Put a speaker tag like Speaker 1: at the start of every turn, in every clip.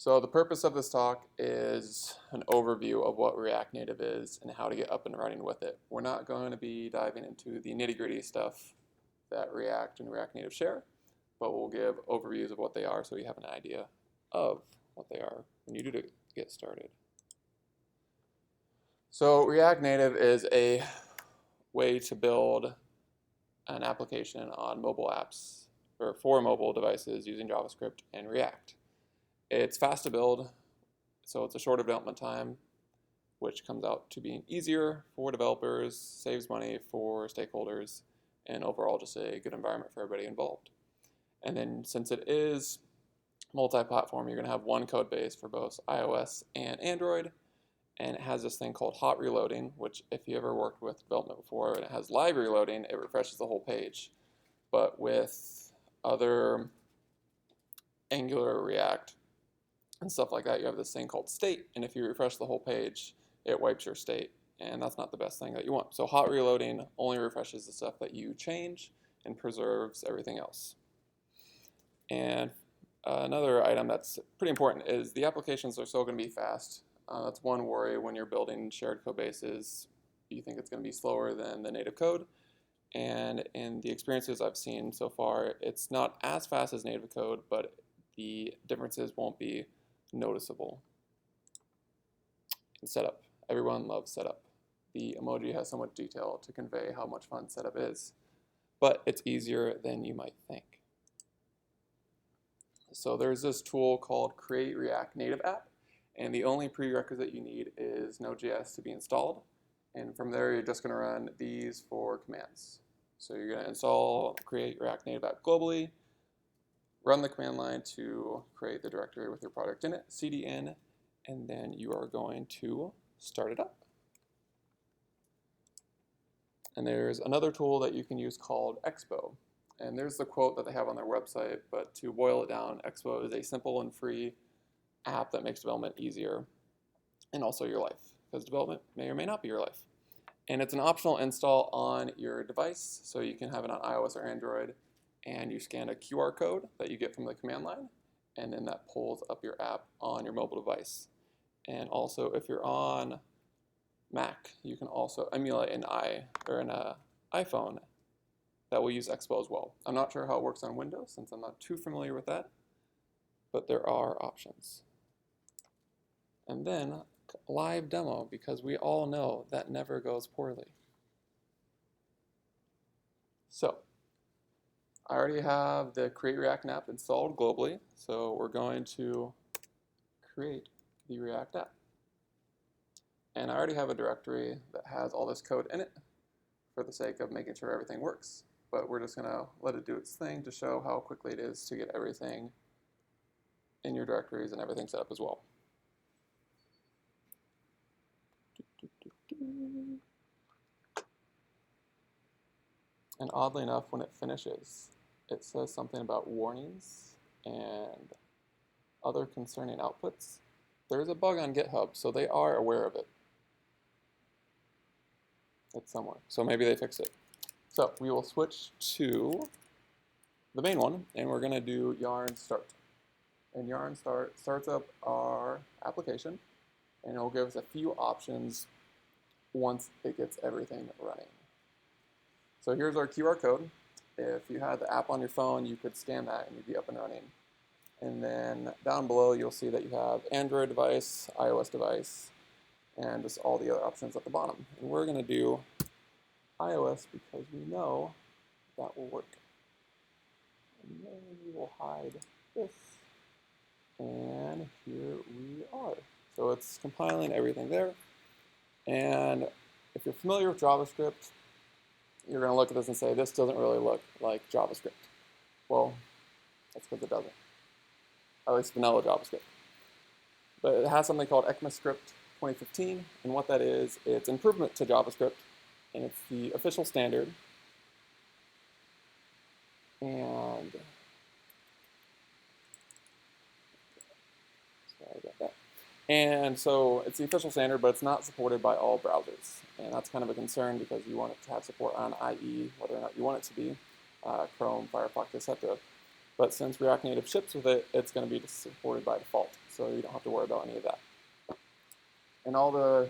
Speaker 1: So the purpose of this talk is an overview of what React Native is and how to get up and running with it. We're not going to be diving into the nitty-gritty stuff that React and React Native share, but we'll give overviews of what they are so you have an idea of what they are when you do get started. So React Native is a way to build an application on mobile apps or for mobile devices using JavaScript and React. It's fast to build, so it's a shorter development time, which comes out to being easier for developers, saves money for stakeholders, and overall just a good environment for everybody involved. And then since it is multi-platform, you're going to have one code base for both iOS and Android, and it has this thing called hot reloading, which if you ever worked with development before and it has live reloading, it refreshes the whole page. But with other Angular, React, and stuff like that, you have this thing called state, and if you refresh the whole page, it wipes your state, and that's not the best thing that you want. So hot reloading only refreshes the stuff that you change and preserves everything else. And another item that's pretty important is the applications are still going to be fast. That's one worry when you're building shared code bases. You think it's going to be slower than the native code. And in the experiences I've seen so far, it's not as fast as native code, but the differences won't be noticeable. And setup. Everyone loves setup. The emoji has so much detail to convey how much fun setup is, but it's easier than you might think. So there's this tool called Create React Native App, and the only prerequisite you need is Node.js to be installed, and from there you're just going to run these 4 commands. So you're going to install Create React Native App globally, run the command line to create the directory with your project in it, cdn, and then you are going to start it up. And there's another tool that you can use called Expo. And there's the quote that they have on their website, but to boil it down, Expo is a simple and free app that makes development easier and also your life, because development may or may not be your life. And it's an optional install on your device, so you can have it on iOS or Android, and you scan a QR code that you get from the command line, and then that pulls up your app on your mobile device. And also, if you're on Mac, you can also emulate an iPhone that will use Expo as well. I'm not sure how it works on Windows, since I'm not too familiar with that, but there are options. And then live demo, because we all know that never goes poorly. So I already have the Create React app installed globally, so we're going to create the React app. And I already have a directory that has all this code in it for the sake of making sure everything works. But we're just going to let it do its thing to show how quickly it is to get everything in your directories and everything set up as well. And oddly enough, when it finishes, it says something about warnings and other concerning outputs. There's a bug on GitHub, so they are aware of it. It's somewhere, so maybe they fixed it. So we will switch to the main one, and we're going to do yarn start. And yarn start starts up our application, and it will give us a few options once it gets everything running. So here's our QR code. If you had the app on your phone, you could scan that and you'd be up and running. And then down below, you'll see that you have Android device, iOS device, and just all the other options at the bottom. And we're going to do iOS because we know that will work. And then we will hide this. And here we are. So it's compiling everything there. And if you're familiar with JavaScript, you're going to look at this and say, this doesn't really look like JavaScript. Well, that's because it doesn't. At least vanilla JavaScript. But it has something called ECMAScript 2015, and what that is, it's improvement to JavaScript, and it's the official standard. And sorry about that. And so it's the official standard, but it's not supported by all browsers. And that's kind of a concern because you want it to have support on IE, whether or not you want it to be, Chrome, Firefox, etc. But since React Native ships with it, it's going to be supported by default, so you don't have to worry about any of that. And all the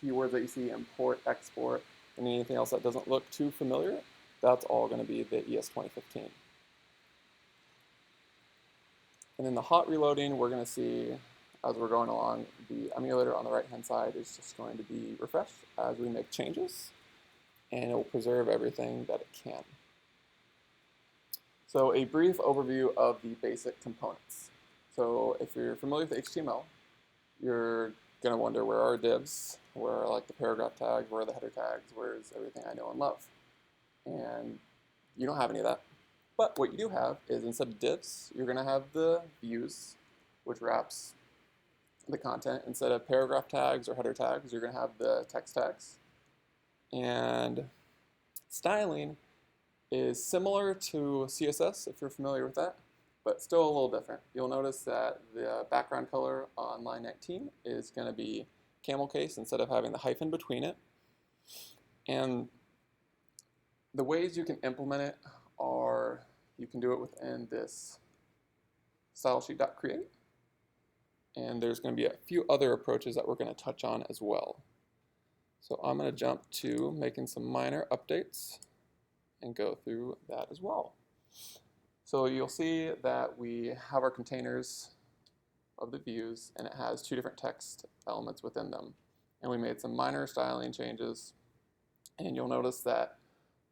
Speaker 1: keywords that you see, import, export, and anything else that doesn't look too familiar, that's all going to be the ES 2015. And in the hot reloading, we're going to see, as we're going along, the emulator on the right-hand side is just going to be refreshed as we make changes, and it will preserve everything that it can. So a brief overview of the basic components. So if you're familiar with HTML, you're going to wonder, where are divs? Where are like the paragraph tags? Where are the header tags? Where's everything I know and love? And you don't have any of that. But what you do have is, instead of divs, you're going to have the views, which wraps the content. Instead of paragraph tags or header tags, you're going to have the text tags. And styling is similar to CSS, if you're familiar with that, but still a little different. You'll notice that the background color on line 19 is going to be camel case instead of having the hyphen between it. And the ways you can implement it are, you can do it within this stylesheet.create, and there's going to be a few other approaches that we're going to touch on as well. So I'm going to jump to making some minor updates and go through that as well. So you'll see that we have our containers of the views, and it has two different text elements within them. And we made some minor styling changes, and you'll notice that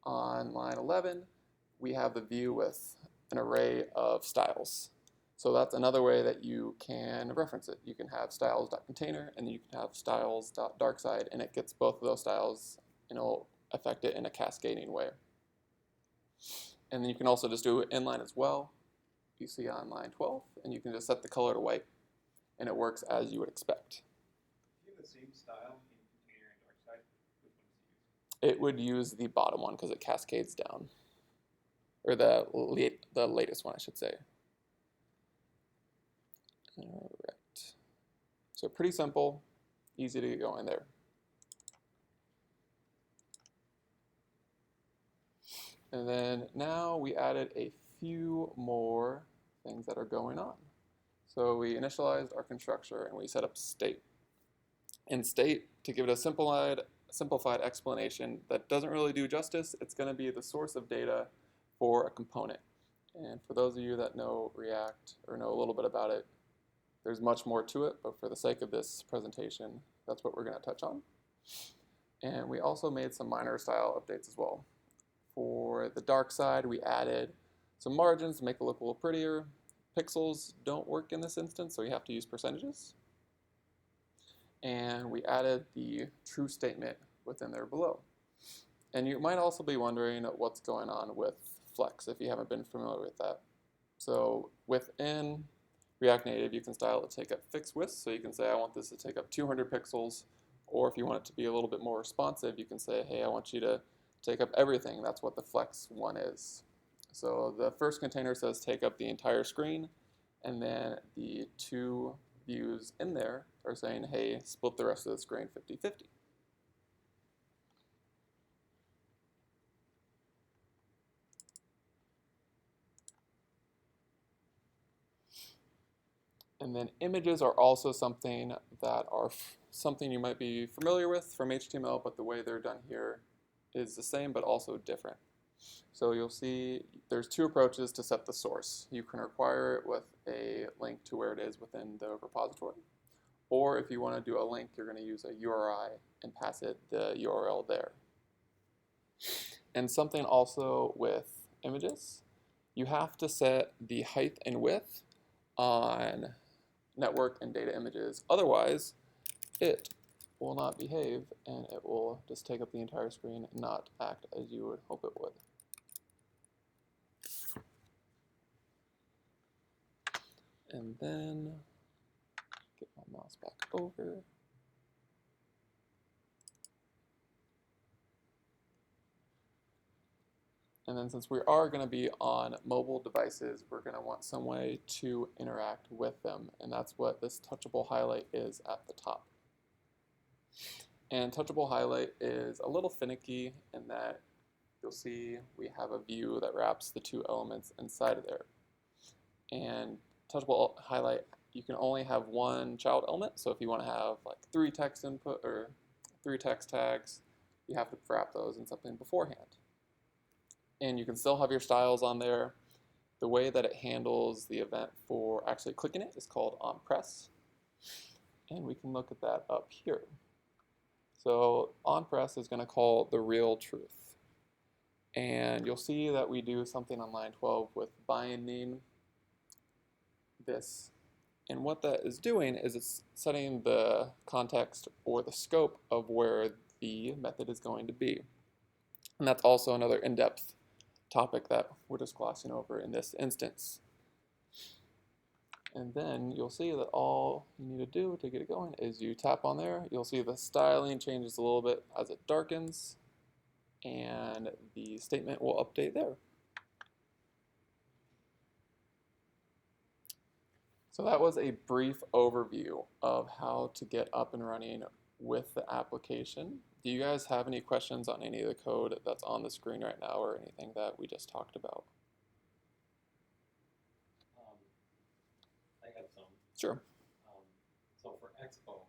Speaker 1: on line 11, we have the view with an array of styles. So that's another way that you can reference it. You can have styles.container, and then you can have styles.darkside, and it gets both of those styles, and it'll affect it in a cascading way. And then you can also just do it inline as well. You see on line 12, and you can just set the color to white, and it works as you would expect.
Speaker 2: Do you have the same style in container and darkside? Which one is it?
Speaker 1: It would use the bottom one because it cascades down, or the latest one, I should say. All right. So pretty simple, easy to get going there. And then now we added a few more things that are going on. So we initialized our constructor and we set up state. In state, to give it a simplified explanation that doesn't really do justice, it's going to be the source of data for a component. And for those of you that know React or know a little bit about it, there's much more to it, but for the sake of this presentation, that's what we're going to touch on. And we also made some minor style updates as well. For the dark side, we added some margins to make it look a little prettier. Pixels don't work in this instance, so you have to use percentages. And we added the true statement within there below. And you might also be wondering what's going on with flex if you haven't been familiar with that. So within React Native, you can style it to take up fixed width, so you can say I want this to take up 200 pixels, or if you want it to be a little bit more responsive, you can say, hey, I want you to take up everything. That's what the flex one is. So the first container says take up the entire screen, and then the two views in there are saying, hey, split the rest of the screen 50-50. And then images are also something that are something you might be familiar with from HTML, but the way they're done here is the same but also different. So you'll see there's two approaches to set the source. You can require it with a link to where it is within the repository. Or if you want to do a link, you're going to use a URI and pass it the URL there. And something also with images, you have to set the height and width on network and data images. Otherwise, it will not behave and it will just take up the entire screen and not act as you would hope it would. And then get my mouse back over. And then since we are going to be on mobile devices, we're going to want some way to interact with them. And that's what this touchable highlight is at the top. And touchable highlight is a little finicky in that you'll see we have a view that wraps the two elements inside of there. And touchable highlight, you can only have one child element. So if you want to have like 3 text input or 3 text tags, you have to wrap those in something beforehand. And you can still have your styles on there. The way that it handles the event for actually clicking it is called onPress. And we can look at that up here. So onPress is going to call the real truth. And you'll see that we do something on line 12 with binding this. And what that is doing is it's setting the context or the scope of where the method is going to be. And that's also another in-depth topic that we're just glossing over in this instance. And then you'll see that all you need to do to get it going is you tap on there. You'll see the styling changes a little bit as it darkens, and the statement will update there. So that was a brief overview of how to get up and running with the application. Do you guys have any questions on any of the code that's on the screen right now or anything that we just talked about?
Speaker 2: I have some.
Speaker 1: Sure.
Speaker 2: So for Expo,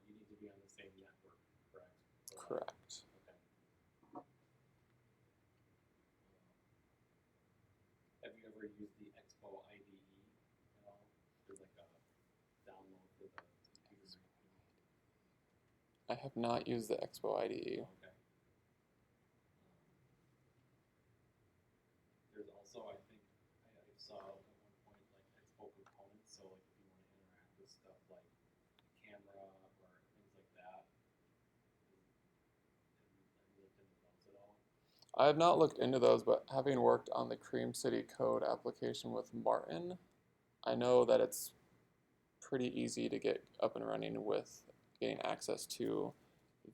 Speaker 2: you need to be on the same network, correct?
Speaker 1: Correct.
Speaker 2: Okay. Have you ever used the Expo IDE at all? There's like a download for the computer.
Speaker 1: I have not used the Expo IDE.
Speaker 2: Okay. There's also, I think, I saw at one point like Expo components. So like if you want to interact with stuff like camera or things like that, have you looked into those at all?
Speaker 1: I have not looked into those, but having worked on the Cream City Code application with Martin, I know that it's pretty easy to get up and running with getting access to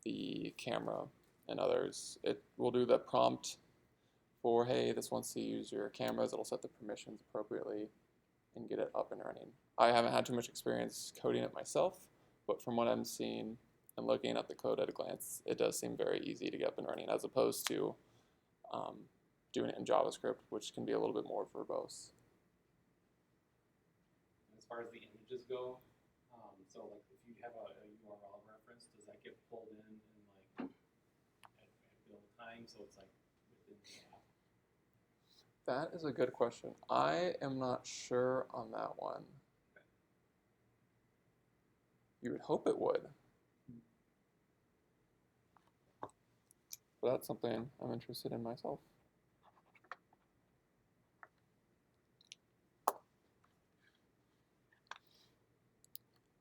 Speaker 1: the camera and others. It will do the prompt for, hey, this wants to use your cameras. It'll set the permissions appropriately and get it up and running. I haven't had too much experience coding it myself, but from what I'm seeing and looking at the code at a glance, it does seem very easy to get up and running as opposed to doing it in JavaScript, which can be a little bit more verbose.
Speaker 2: As far as the images go, so like if you have a URL reference, does that get pulled in like at build time, so it's like within the app?
Speaker 1: That is a good question. I am not sure on that one.
Speaker 2: Okay.
Speaker 1: You would hope it would. But that's something I'm interested in myself.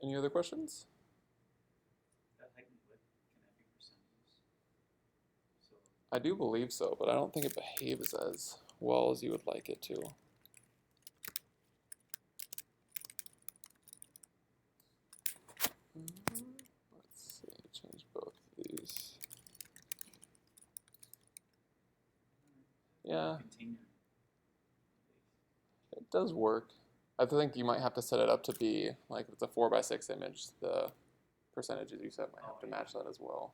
Speaker 1: Any other questions?
Speaker 2: That height and width, can that be percentages? So
Speaker 1: I do believe so, but I don't think it behaves as well as you would like it to. Let's see, change both of these. Yeah,
Speaker 2: container.
Speaker 1: it does work. I think you might have to set it up to be, like if it's a 4x6 image, the percentages you set might have to match that as well.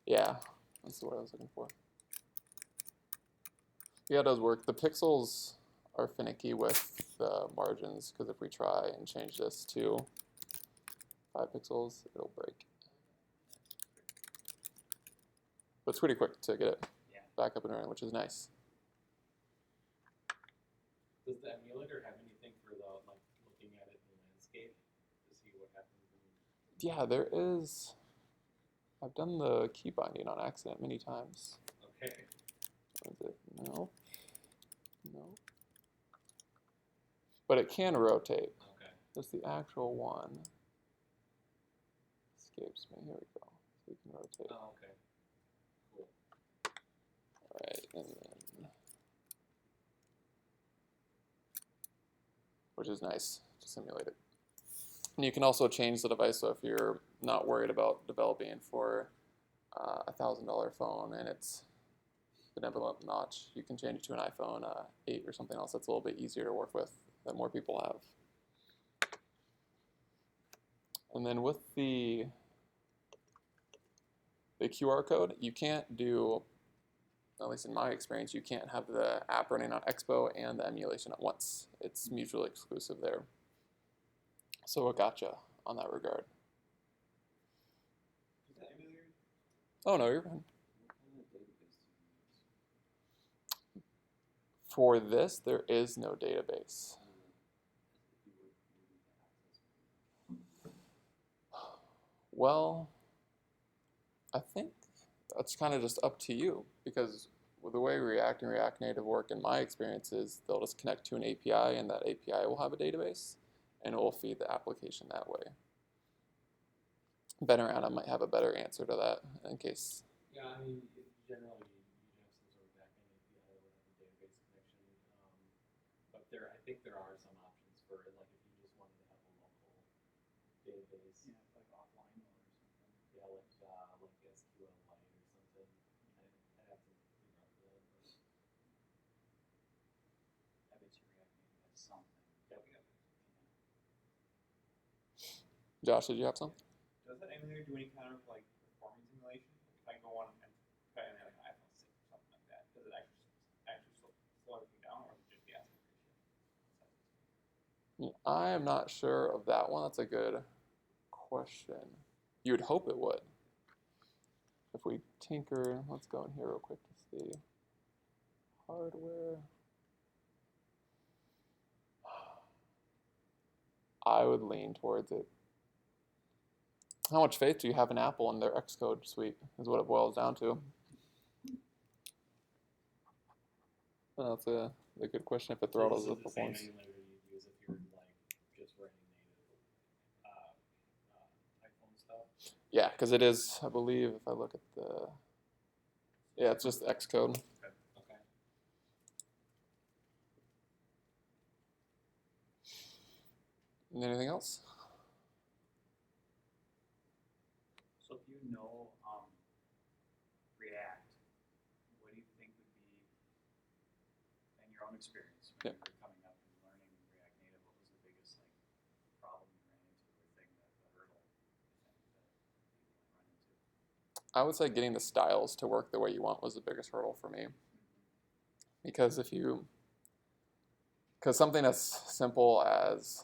Speaker 1: Yeah, that's the word I was looking for. Yeah, it does work. The pixels are finicky with the margins because if we try and change this to 5 pixels, it'll break. But it's pretty quick to get it back up and running, which is nice.
Speaker 2: Does the emulator have anything for the like looking at it in the landscape to see what happens?
Speaker 1: Yeah, there is. I've done the key binding on accident many times.
Speaker 2: Okay.
Speaker 1: Is it? No. No. But it can rotate.
Speaker 2: Okay.
Speaker 1: Just the actual one escapes me. Here we go. So you can rotate.
Speaker 2: Oh, okay. Cool.
Speaker 1: All right, and then, which is nice to simulate it. And you can also change the device, so if you're not worried about developing for a $1,000 phone and it's benevolent notch, you can change it to an iPhone 8 or something else that's a little bit easier to work with that more people have. And then with the QR code, you can't do at least in my experience, you can't have the app running on Expo and the emulation at once. It's mutually exclusive there. So what gotcha on that regard?
Speaker 2: Is that emulator?
Speaker 1: Oh no, you're fine.
Speaker 2: What kind of database do you use?
Speaker 1: For this, there is no database.
Speaker 2: If you would need to access.
Speaker 1: Well, I think that's kind of just up to you because with the way React and React Native work, in my experience, is they'll just connect to an API and that API will have a database and it will feed the application that way. Ben or Anna might have a better answer to that in case.
Speaker 2: Yeah, I mean, generally you have some sort of backend API that would have a database connection, but I think there are some options for like if you just wanted to have a local database. Yeah, like offline mode or something. Yeah, like SQLite or something. I'd have to figure out that. I bet you React Native has something. Yep.
Speaker 1: Josh, did you have some?
Speaker 3: Does that emulator do any kind of like performance simulation? If I go on and try and like an iPhone 6 or something like that, does it actually slow everything down, or is it just the aspect ratio?
Speaker 1: I am not sure of that one. That's a good question. You would hope it would. If we tinker, let's go in here real quick to see. Hardware. I would lean towards it. How much faith do you have in Apple and their Xcode suite is what it boils down to. That's a good question if it throttles the performance.
Speaker 2: This is the same emulator you'd use if you were like just writing native iPhone stuff.
Speaker 1: Yeah, because it is, I believe, if I look at the, yeah, it's just Xcode.
Speaker 2: Okay.
Speaker 1: Anything else?
Speaker 3: So if you know React, what do you think would be, in your own experience, when you were coming up and learning React Native, what was the biggest like problem you ran into, or thing that the hurdle you think that people run into?
Speaker 1: I would say getting the styles to work the way you want was the biggest hurdle for me. Because because something as simple as,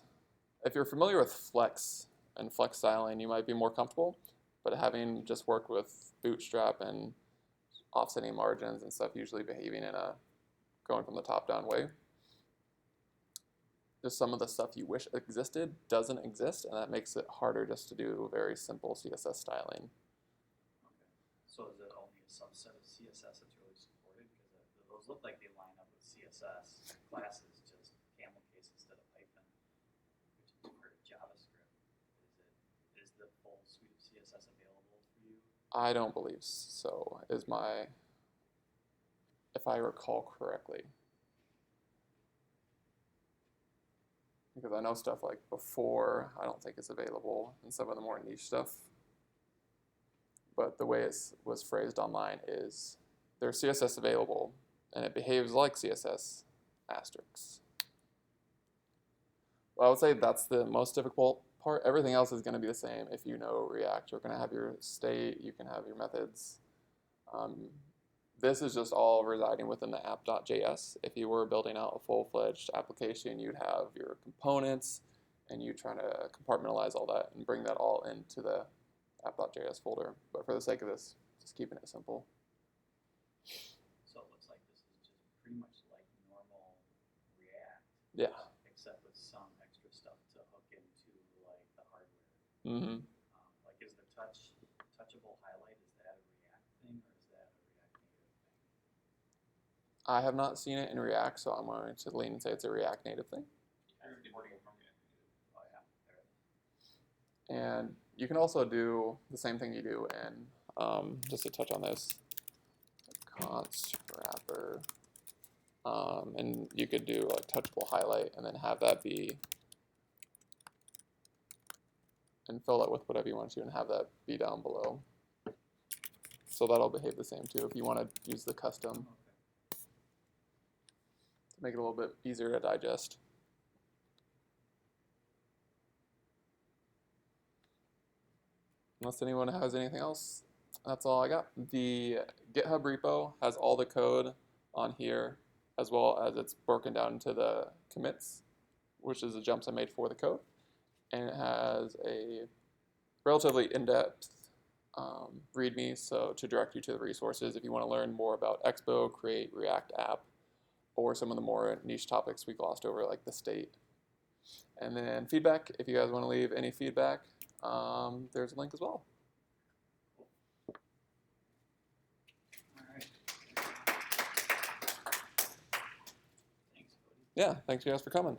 Speaker 1: if you're familiar with Flex and Flex styling, you might be more comfortable. But having just worked with Bootstrap and offsetting margins and stuff, usually behaving in a going from the top down way, just some of the stuff you wish existed doesn't exist, and that makes it harder just to do very simple CSS styling.
Speaker 3: Okay. So is it only a subset of CSS that's really supported? Because those look like they line up with CSS classes, just camel case instead of Python, which is part of JavaScript. Is the full suite of CSS available for you?
Speaker 1: I don't believe so, if I recall correctly. Because I know stuff like before, I don't think it's available, and some of the more niche stuff. But the way it was phrased online is there's CSS available, and it behaves like CSS, asterisks. Well, I would say that's the most difficult part. Everything else is going to be the same. If you know React, you're going to have your state, you can have your methods. This is just all residing within the app.js. If you were building out a full-fledged application, you'd have your components, and you try to compartmentalize all that and bring that all into the app.js folder. But for the sake of this, just keeping it simple.
Speaker 3: So it looks like this is just pretty much like normal React.
Speaker 1: Yeah.
Speaker 3: Except with some extra stuff to hook into like the hardware.
Speaker 1: Mm-hmm.
Speaker 3: Like is the touchable highlight, is that a React thing or is that a React Native thing?
Speaker 1: I have not seen it in React, so I'm going to lean and say it's a React Native thing.
Speaker 3: You're importing it from React Native. Oh yeah, there it is.
Speaker 1: And you can also do the same thing you do in, just to touch on this, const wrapper. And you could do like touchable highlight and then have that be, and fill it with whatever you want to and have that be down below. So that'll behave the same too if you want to use the custom to make it a little bit easier to digest. Unless anyone has anything else, That's all I got. The GitHub repo has all the code on here, as well as it's broken down into the commits, which is the jumps I made for the code. And it has a relatively in-depth README, so to direct you to the resources if you want to learn more about Expo, Create, React App, or some of the more niche topics we glossed over, like the state. And then feedback, if you guys want to leave any feedback, there's a link as well.
Speaker 3: All right. Thanks, Cody.
Speaker 1: Yeah, thanks you guys for coming.